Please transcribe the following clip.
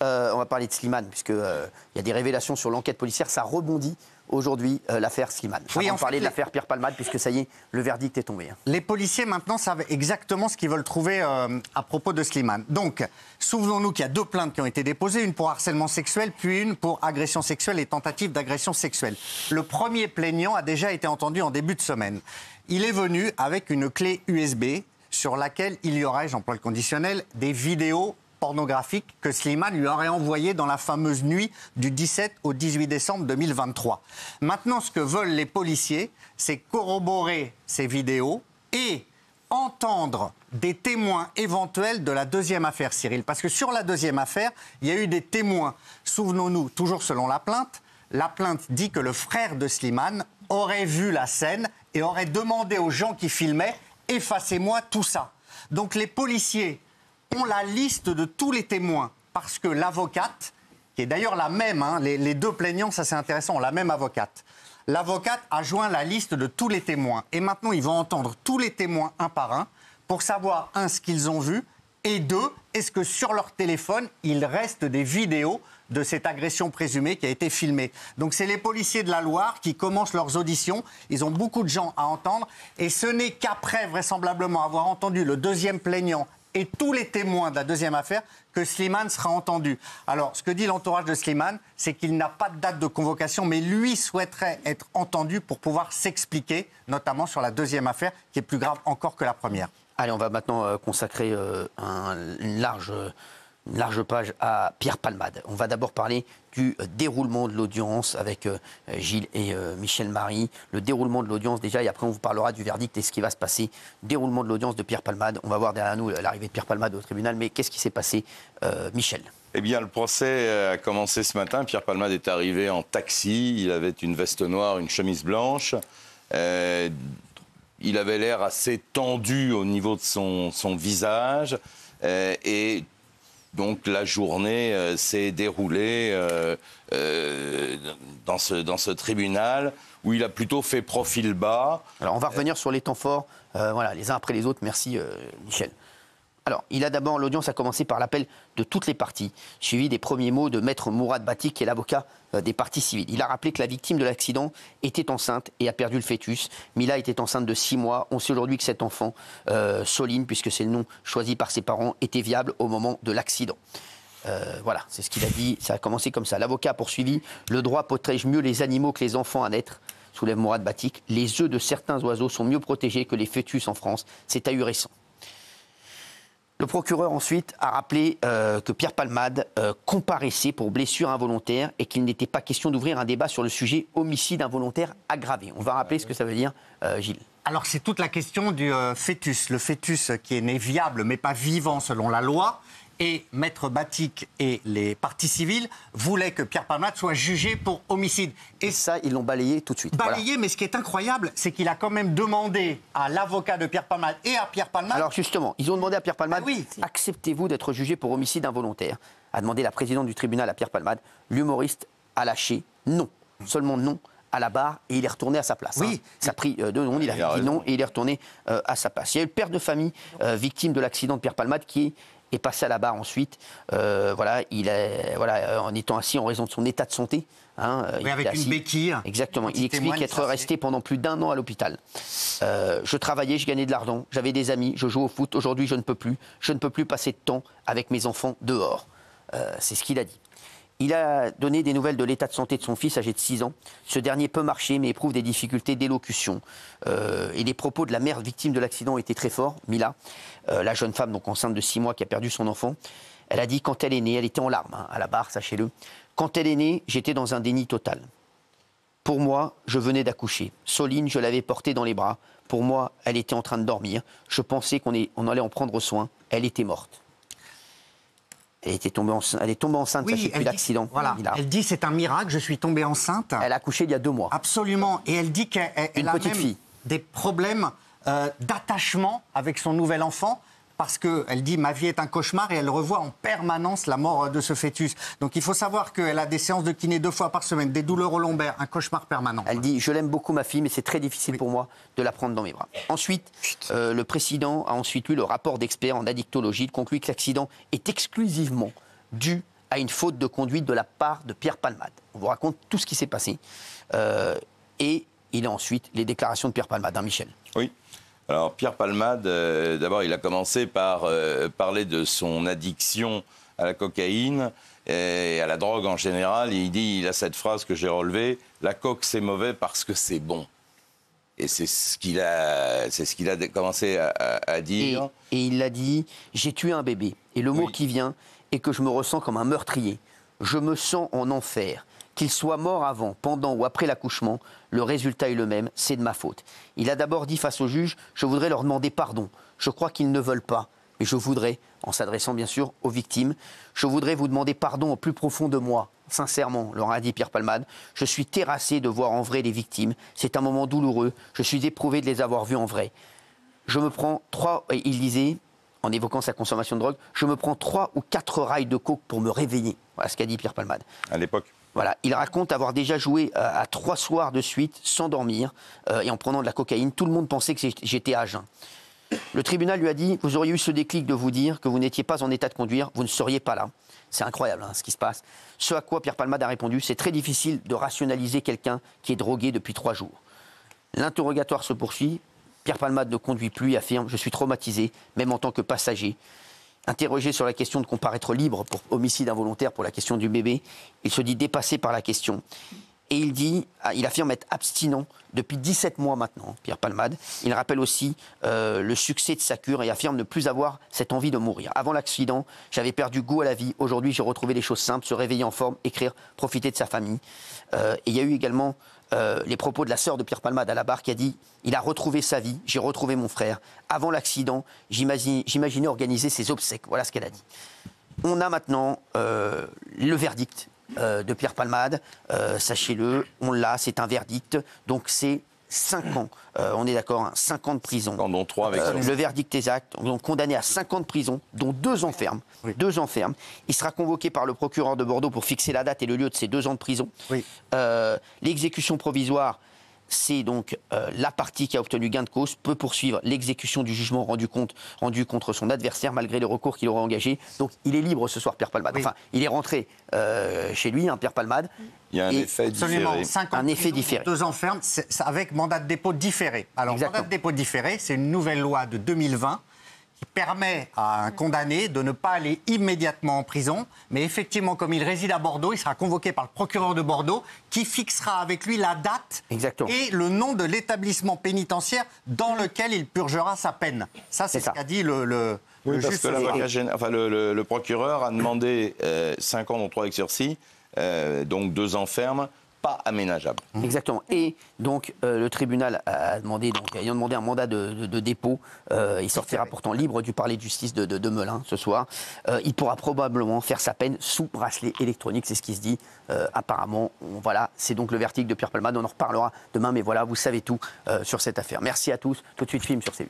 on va parler de Slimane, puisqu'il y a des révélations sur l'enquête policière. Ça rebondit aujourd'hui, l'affaire Slimane. Oui, on va parler de l'affaire Pierre Palmade, puisque ça y est, le verdict est tombé. Les policiers, maintenant, savent exactement ce qu'ils veulent trouver à propos de Slimane. Donc, souvenons-nous qu'il y a 2 plaintes qui ont été déposées, une pour harcèlement sexuel, puis une pour agression sexuelle et tentative d'agression sexuelle. Le premier plaignant a déjà été entendu en début de semaine. Il est venu avec une clé USB sur laquelle il y aurait, j'emploie le conditionnel, des vidéos pornographiques que Slimane lui aurait envoyées dans la fameuse nuit du 17 au 18 décembre 2023. Maintenant, ce que veulent les policiers, c'est corroborer ces vidéos et entendre des témoins éventuels de la deuxième affaire, Cyril. Parce que sur la deuxième affaire, il y a eu des témoins. Souvenons-nous, toujours selon la plainte dit que le frère de Slimane aurait vu la scène et aurait demandé aux gens qui filmaient « effacez-moi tout ça ». Donc les policiers ont la liste de tous les témoins parce que l'avocate, qui est d'ailleurs la même, les 2 plaignants, ça c'est intéressant, ont la même avocate. L'avocate a joint la liste de tous les témoins et maintenant ils vont entendre tous les témoins un par un pour savoir, 1, ce qu'ils ont vu et 2, est-ce que sur leur téléphone, il reste des vidéos de cette agression présumée qui a été filmée. Donc c'est les policiers de la Loire qui commencent leurs auditions. Ils ont beaucoup de gens à entendre et ce n'est qu'après, vraisemblablement, avoir entendu le deuxième plaignant et tous les témoins de la deuxième affaire que Slimane sera entendu. Alors, ce que dit l'entourage de Slimane, c'est qu'il n'a pas de date de convocation, mais lui souhaiterait être entendu pour pouvoir s'expliquer, notamment sur la deuxième affaire, qui est plus grave encore que la première. Allez, on va maintenant consacrer une large page à Pierre Palmade. On va d'abord parler du déroulement de l'audience avec Gilles et Michel Marie. Le déroulement de l'audience déjà, et après on vous parlera du verdict et ce qui va se passer. Déroulement de l'audience de Pierre Palmade. On va voir derrière nous l'arrivée de Pierre Palmade au tribunal, mais qu'est-ce qui s'est passé, Michel ? Eh bien, le procès a commencé ce matin. Pierre Palmade est arrivé en taxi. Il avait une veste noire, une chemise blanche. Il avait l'air assez tendu au niveau de son visage. Et donc la journée s'est déroulée dans ce tribunal où il a plutôt fait profil bas. Alors on va revenir sur les temps forts, voilà, les uns après les autres. Merci Michel. Alors, l'audience a commencé par l'appel de toutes les parties, suivi des premiers mots de Maître Mourad Bati, qui est l'avocat des parties civiles. Il a rappelé que la victime de l'accident était enceinte et a perdu le fœtus. Mila était enceinte de 6 mois. On sait aujourd'hui que cet enfant, Soline, puisque c'est le nom choisi par ses parents, était viable au moment de l'accident. Voilà, c'est ce qu'il a dit. Ça a commencé comme ça. L'avocat a poursuivi. Le droit protège mieux les animaux que les enfants à naître, soulève Mourad Bati. Les œufs de certains oiseaux sont mieux protégés que les fœtus en France. C'est ahurissant. Le procureur ensuite a rappelé que Pierre Palmade comparaissait pour blessure involontaire et qu'il n'était pas question d'ouvrir un débat sur le sujet homicide involontaire aggravé. On va rappeler ce que ça veut dire, Gilles. Alors c'est toute la question du fœtus. Le fœtus qui est né viable mais pas vivant selon la loi. Et Maître Batik et les parties civiles voulaient que Pierre Palmade soit jugé pour homicide. Et ça, ils l'ont balayé tout de suite. Balayé, voilà. Mais ce qui est incroyable, c'est qu'il a quand même demandé à l'avocat de Pierre Palmade et à Pierre Palmade... Alors justement, ils ont demandé à Pierre Palmade, acceptez-vous d'être jugé pour homicide involontaire ? A demandé la présidente du tribunal à Pierre Palmade. L'humoriste a lâché non, seulement non, à la barre, et il est retourné à sa place. Oui. Ça a pris 2 secondes, il a dit non, et il est retourné à sa place. Il y a eu le père de famille, victime de l'accident de Pierre Palmade, qui est passé à la barre ensuite, en étant assis en raison de son état de santé. Oui, avec une béquille. Exactement. Il explique être resté pendant plus d'1 an à l'hôpital. Je travaillais, je gagnais de l'argent, j'avais des amis, je jouais au foot. Aujourd'hui, je ne peux plus. Je ne peux plus passer de temps avec mes enfants dehors. C'est ce qu'il a dit. Il a donné des nouvelles de l'état de santé de son fils âgé de 6 ans. Ce dernier peut marcher mais éprouve des difficultés d'élocution. Et les propos de la mère victime de l'accident étaient très forts, Mila, la jeune femme donc enceinte de 6 mois qui a perdu son enfant. Elle a dit quand elle est née, elle était en larmes à la barre, sachez-le. Quand elle est née, j'étais dans un déni total. Pour moi, je venais d'accoucher. Soline, je l'avais portée dans les bras. Pour moi, elle était en train de dormir. Je pensais qu'on allait en prendre soin. Elle était morte. Elle est tombée enceinte depuis l'accident. Voilà. Elle dit c'est un miracle, je suis tombée enceinte. Elle a accouché il y a 2 mois. Absolument. Et elle dit qu'elle a même des problèmes d'attachement avec son nouvel enfant. Parce qu'elle dit « ma vie est un cauchemar » et elle revoit en permanence la mort de ce fœtus. Donc il faut savoir qu'elle a des séances de kiné 2 fois par semaine, des douleurs au lombaire, un cauchemar permanent. Elle dit « je l'aime beaucoup ma fille, mais c'est très difficile pour moi de la prendre dans mes bras ». Ensuite, le président a ensuite lu le rapport d'experts en addictologie. Il conclut que l'accident est exclusivement dû à une faute de conduite de la part de Pierre Palmade. On vous raconte tout ce qui s'est passé. Et il a ensuite les déclarations de Pierre Palmade, hein, Michel. Oui. Alors, Pierre Palmade, d'abord, il a commencé par parler de son addiction à la cocaïne et à la drogue en général. Il a cette phrase que j'ai relevée, « La coke, c'est mauvais parce que c'est bon ». Et c'est ce qu'il a commencé à dire. Et il a dit « J'ai tué un bébé ». Et le mot qui vient est que je me ressens comme un meurtrier. Je me sens en enfer. Qu'il soit mort avant, pendant ou après l'accouchement, le résultat est le même, c'est de ma faute. Il a d'abord dit face au juge « Je voudrais leur demander pardon. Je crois qu'ils ne veulent pas. Mais je voudrais, en s'adressant bien sûr aux victimes, je voudrais vous demander pardon au plus profond de moi. Sincèrement, leur a dit Pierre Palmade, je suis terrassé de voir en vrai les victimes. C'est un moment douloureux. Je suis éprouvé de les avoir vues en vrai. Je me prends 3, il disait, en évoquant sa consommation de drogue, je me prends 3 ou 4 rails de coke pour me réveiller. Voilà ce qu'a dit Pierre Palmade. À l'époque. Voilà, il raconte avoir déjà joué à 3 soirs de suite sans dormir et en prenant de la cocaïne. Tout le monde pensait que j'étais à jeun. Le tribunal lui a dit, vous auriez eu ce déclic de vous dire que vous n'étiez pas en état de conduire, vous ne seriez pas là. C'est incroyable ce qui se passe. Ce à quoi Pierre Palmade a répondu, c'est très difficile de rationaliser quelqu'un qui est drogué depuis 3 jours. L'interrogatoire se poursuit. Pierre Palmade ne conduit plus et affirme, je suis traumatisé, même en tant que passager. Interrogé sur la question de comparaître libre pour homicide involontaire pour la question du bébé, il se dit dépassé par la question. Et il affirme être abstinent depuis 17 mois maintenant, Pierre Palmade. Il rappelle aussi le succès de sa cure et affirme ne plus avoir cette envie de mourir. Avant l'accident, j'avais perdu goût à la vie. Aujourd'hui, j'ai retrouvé les choses simples, se réveiller en forme, écrire, profiter de sa famille. Et il y a eu également les propos de la sœur de Pierre Palmade à la barre qui a dit « Il a retrouvé sa vie, j'ai retrouvé mon frère. Avant l'accident, j'imaginais organiser ses obsèques. » Voilà ce qu'elle a dit. On a maintenant le verdict de Pierre Palmade, sachez-le, on l'a, c'est un verdict, donc c'est 5 ans, on est d'accord, 5 ans de prison. Dont 3 avec le verdict exact, donc condamné à 5 ans de prison, dont 2 ans fermes. Oui. 2 ans fermes. Il sera convoqué par le procureur de Bordeaux pour fixer la date et le lieu de ces 2 ans de prison. Oui. L'exécution provisoire, c'est donc la partie qui a obtenu gain de cause peut poursuivre l'exécution du jugement rendu contre son adversaire malgré le recours qu'il aura engagé. Donc il est libre ce soir, Pierre Palmade. Enfin, il est rentré chez lui, Pierre Palmade. Il y a un effet différé. 5 ans un effet différé. 2 ans ferme, avec mandat de dépôt différé. Alors, mandat de dépôt différé, c'est une nouvelle loi de 2020 qui permet à un condamné de ne pas aller immédiatement en prison, mais effectivement, comme il réside à Bordeaux, il sera convoqué par le procureur de Bordeaux qui fixera avec lui la date et le nom de l'établissement pénitentiaire dans lequel il purgera sa peine. Ça, c'est ce qu'a dit le juge. Parce que le procureur a demandé 5 ans dont 3 avec sursis, donc 2 ans ferme, pas aménageable. Exactement. Et donc le tribunal a demandé, ayant demandé un mandat de dépôt, il sortira pourtant libre du palais de justice de Melun ce soir. Il pourra probablement faire sa peine sous bracelet électronique, c'est ce qui se dit apparemment. Voilà, c'est donc le verdict de Pierre Palmade. On en reparlera demain, mais voilà, vous savez tout sur cette affaire. Merci à tous. Tout de suite, film sur C8.